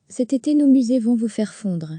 Cet été, nos musées vont vous faire fondre.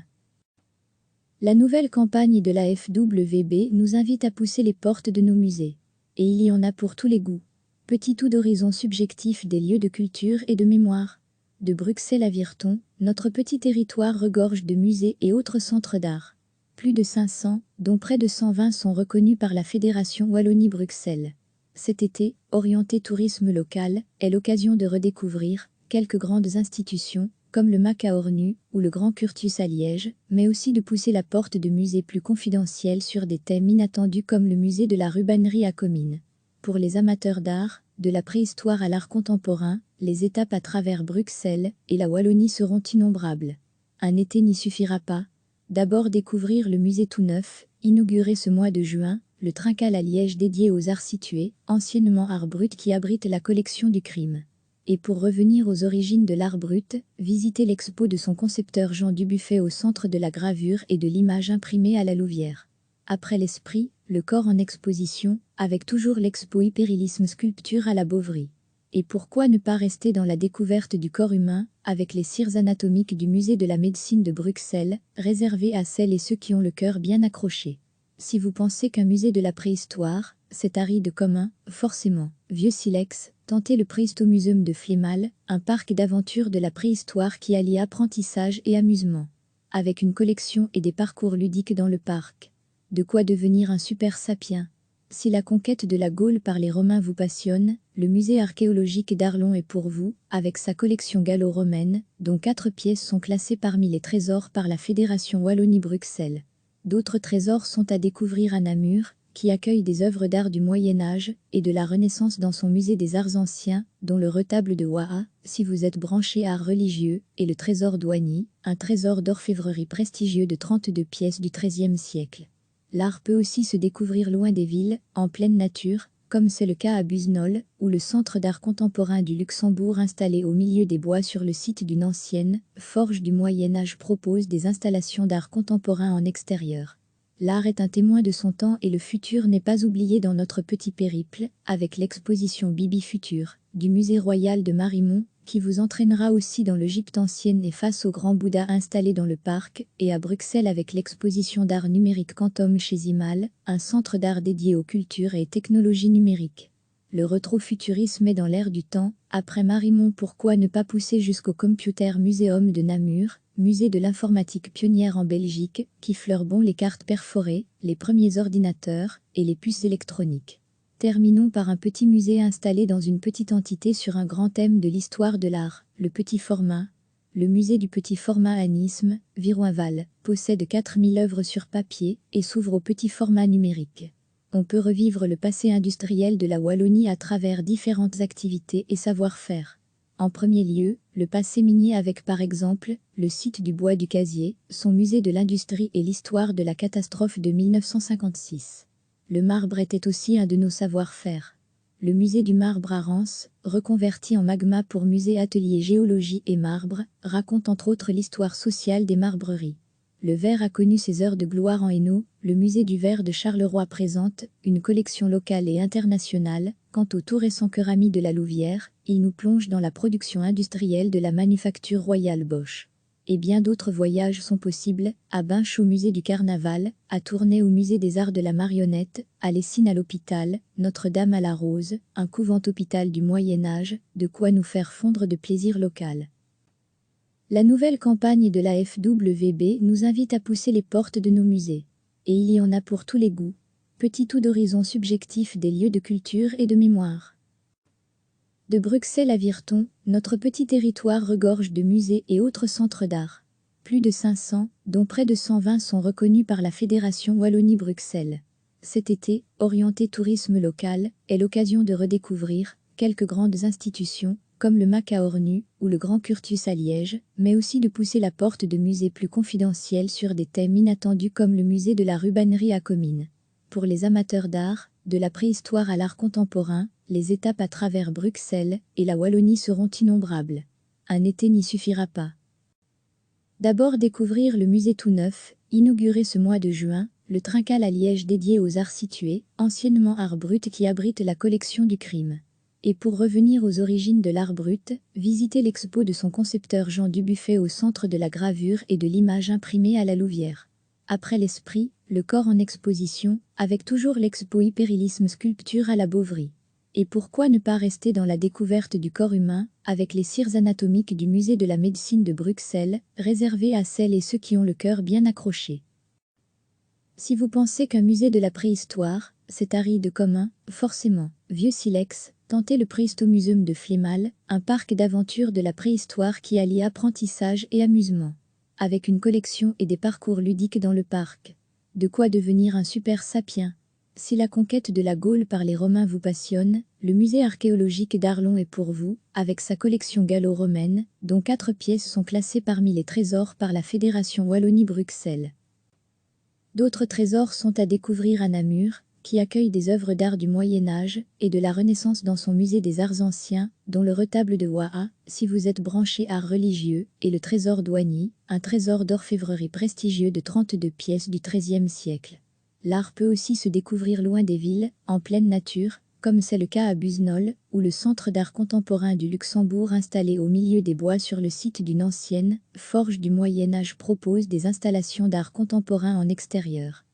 La nouvelle campagne de la FWB nous invite à pousser les portes de nos musées. Et il y en a pour tous les goûts. Petit tour d'horizon subjectif des lieux de culture et de mémoire. De Bruxelles à Virton, notre petit territoire regorge de musées et autres centres d'art. Plus de 500, dont près de 120 sont reconnus par la Fédération Wallonie-Bruxelles. Cet été, orienté tourisme local, est l'occasion de redécouvrir quelques grandes institutions, comme le MAC à Ornu ou le Grand Curtius à Liège, mais aussi de pousser la porte de musées plus confidentiels sur des thèmes inattendus comme le musée de la rubannerie à Comines. Pour les amateurs d'art, de la préhistoire à l'art contemporain, les étapes à travers Bruxelles et la Wallonie seront innombrables. Un été n'y suffira pas. D'abord découvrir le musée tout neuf, inauguré ce mois de juin, le Trinqual à Liège dédié aux arts situés, anciennement art brut qui abrite la collection du crime. Et pour revenir aux origines de l'art brut, visiter l'expo de son concepteur Jean Dubuffet au centre de la gravure et de l'image imprimée à la Louvière. Après l'esprit, le corps en exposition, avec toujours l'expo Hypérilisme sculpture à la Bovary. Et pourquoi ne pas rester dans la découverte du corps humain, avec les cires anatomiques du musée de la médecine de Bruxelles, réservées à celles et ceux qui ont le cœur bien accroché. Si vous pensez qu'un musée de la préhistoire, c'est aride comme un, forcément, vieux silex, tentez le Préhistomuseum de Flémal, un parc d'aventure de la préhistoire qui allie apprentissage et amusement. Avec une collection et des parcours ludiques dans le parc. De quoi devenir un super sapien. Si la conquête de la Gaule par les Romains vous passionne, le musée archéologique d'Arlon est pour vous, avec sa collection gallo-romaine, dont 4 pièces sont classées parmi les trésors par la Fédération Wallonie-Bruxelles. D'autres trésors sont à découvrir à Namur, qui accueille des œuvres d'art du Moyen-Âge et de la Renaissance dans son musée des arts anciens, dont le retable de Waha, si vous êtes branché art religieux, et le trésor d'Oigny, un trésor d'orfèvrerie prestigieux de 32 pièces du XIIIe siècle. L'art peut aussi se découvrir loin des villes, en pleine nature, comme c'est le cas à Busnol, où le Centre d'art contemporain du Luxembourg installé au milieu des bois sur le site d'une ancienne forge du Moyen-Âge propose des installations d'art contemporain en extérieur. L'art est un témoin de son temps et le futur n'est pas oublié dans notre petit périple, avec l'exposition Bibi Futur, du musée royal de Marimont, qui vous entraînera aussi dans l'Égypte ancienne et face au grand Bouddha installé dans le parc, et à Bruxelles avec l'exposition d'art numérique Quantum chez Imal, un centre d'art dédié aux cultures et technologies numériques. Le rétrofuturisme est dans l'air du temps. Après Marimont, pourquoi ne pas pousser jusqu'au Computer Museum de Namur, musée de l'informatique pionnière en Belgique, qui fleure bon les cartes perforées, les premiers ordinateurs et les puces électroniques. Terminons par un petit musée installé dans une petite entité sur un grand thème de l'histoire de l'art, le petit format. Le musée du petit format à Nismes, Viroinval, possède 4000 œuvres sur papier et s'ouvre au petit format numérique. On peut revivre le passé industriel de la Wallonie à travers différentes activités et savoir-faire. En premier lieu, le passé minier avec par exemple, le site du Bois du Casier, son musée de l'industrie et l'histoire de la catastrophe de 1956. Le marbre était aussi un de nos savoir-faire. Le musée du marbre à Rance, reconverti en magma pour musée atelier géologie et marbre, raconte entre autres l'histoire sociale des marbreries. Le verre a connu ses heures de gloire en Hainaut, le musée du verre de Charleroi présente une collection locale et internationale. Quant au tout récent cœur ami de la Louvière, il nous plonge dans la production industrielle de la manufacture royale Bosch. Et bien d'autres voyages sont possibles, à Binche au musée du Carnaval, à Tournai au musée des arts de la marionnette, à Lessines à l'hôpital, Notre-Dame à la Rose, un couvent-hôpital du Moyen-Âge, de quoi nous faire fondre de plaisir local. La nouvelle campagne de la FWB nous invite à pousser les portes de nos musées. Et il y en a pour tous les goûts. Petit tour d'horizon subjectif des lieux de culture et de mémoire. De Bruxelles à Virton, notre petit territoire regorge de musées et autres centres d'art. Plus de 500, dont près de 120 sont reconnus par la Fédération Wallonie-Bruxelles. Cet été, orienté tourisme local, est l'occasion de redécouvrir quelques grandes institutions, comme le MAC à Ornu ou le Grand Curtius à Liège, mais aussi de pousser la porte de musées plus confidentiels sur des thèmes inattendus comme le musée de la rubannerie à Comines. Pour les amateurs d'art, de la préhistoire à l'art contemporain, les étapes à travers Bruxelles et la Wallonie seront innombrables. Un été n'y suffira pas. D'abord découvrir le musée tout neuf, inauguré ce mois de juin, le Trinqual à Liège dédié aux arts situés, anciennement art brut qui abrite la collection du crime. Et pour revenir aux origines de l'art brut, visitez l'expo de son concepteur Jean Dubuffet au Centre de la gravure et de l'image imprimée à la Louvière. Après l'esprit, le corps en exposition, avec toujours l'expo Hypérilisme sculpture à la Bovary. Et pourquoi ne pas rester dans la découverte du corps humain, avec les cires anatomiques du musée de la médecine de Bruxelles, réservées à celles et ceux qui ont le cœur bien accroché. Si vous pensez qu'un musée de la préhistoire, c'est aride commun, forcément, vieux silex, tentez le Préhistomuseum de Flémal, un parc d'aventures de la préhistoire qui allie apprentissage et amusement. Avec une collection et des parcours ludiques dans le parc. De quoi devenir un super sapien. Si la conquête de la Gaule par les Romains vous passionne, le musée archéologique d'Arlon est pour vous, avec sa collection gallo-romaine, dont 4 pièces sont classées parmi les trésors par la Fédération Wallonie-Bruxelles. D'autres trésors sont à découvrir à Namur, qui accueille des œuvres d'art du Moyen-Âge et de la Renaissance dans son musée des arts anciens, dont le retable de Waha, si vous êtes branché art religieux, et le trésor d'Oigny, un trésor d'orfèvrerie prestigieux de 32 pièces du XIIIe siècle. L'art peut aussi se découvrir loin des villes, en pleine nature, comme c'est le cas à Busnol, où le Centre d'art contemporain du Luxembourg installé au milieu des bois sur le site d'une ancienne forge du Moyen-Âge propose des installations d'art contemporain en extérieur.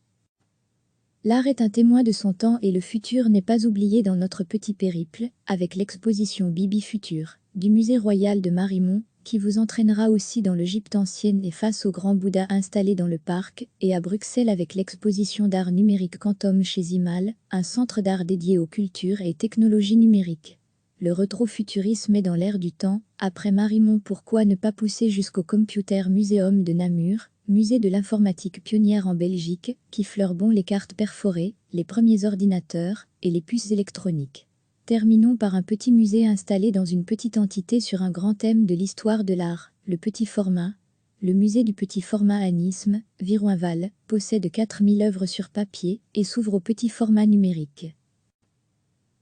L'art est un témoin de son temps et le futur n'est pas oublié dans notre petit périple, avec l'exposition Bibi Futur, du musée royal de Marimont, qui vous entraînera aussi dans l'Égypte ancienne et face au grand Bouddha installé dans le parc, et à Bruxelles avec l'exposition d'art numérique Quantum chez Zimal, un centre d'art dédié aux cultures et technologies numériques. Le rétrofuturisme est dans l'air du temps, après Marimont pourquoi ne pas pousser jusqu'au Computer Museum de Namur, musée de l'informatique pionnière en Belgique, qui fleurbon les cartes perforées, les premiers ordinateurs et les puces électroniques. Terminons par un petit musée installé dans une petite entité sur un grand thème de l'histoire de l'art, le petit format. Le musée du petit format à Nice, Viroinval, possède 4000 œuvres sur papier et s'ouvre au petit format numérique.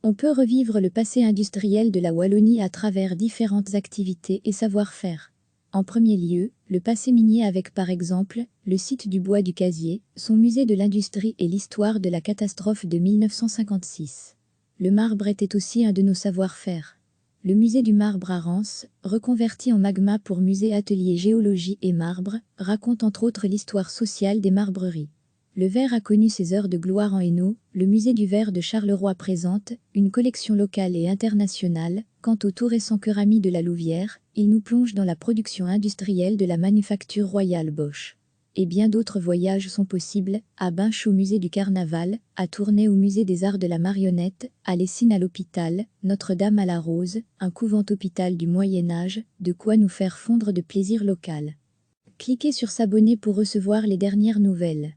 On peut revivre le passé industriel de la Wallonie à travers différentes activités et savoir-faire. En premier lieu, le passé minier avec par exemple, le site du Bois du Casier, son musée de l'industrie et l'histoire de la catastrophe de 1956. Le marbre était aussi un de nos savoir-faire. Le musée du marbre à Rance, reconverti en magma pour musée atelier géologie et marbre, raconte entre autres l'histoire sociale des marbreries. Le verre a connu ses heures de gloire en Hainaut, le musée du verre de Charleroi présente une collection locale et internationale. Quant au tout récent Kerami de la Louvière, il nous plonge dans la production industrielle de la manufacture royale Bosch. Et bien d'autres voyages sont possibles, à Binche au musée du Carnaval, à Tournai au musée des arts de la marionnette, à Lessines à l'hôpital, Notre-Dame à la Rose, un couvent-hôpital du Moyen-Âge, de quoi nous faire fondre de plaisir local. Cliquez sur s'abonner pour recevoir les dernières nouvelles.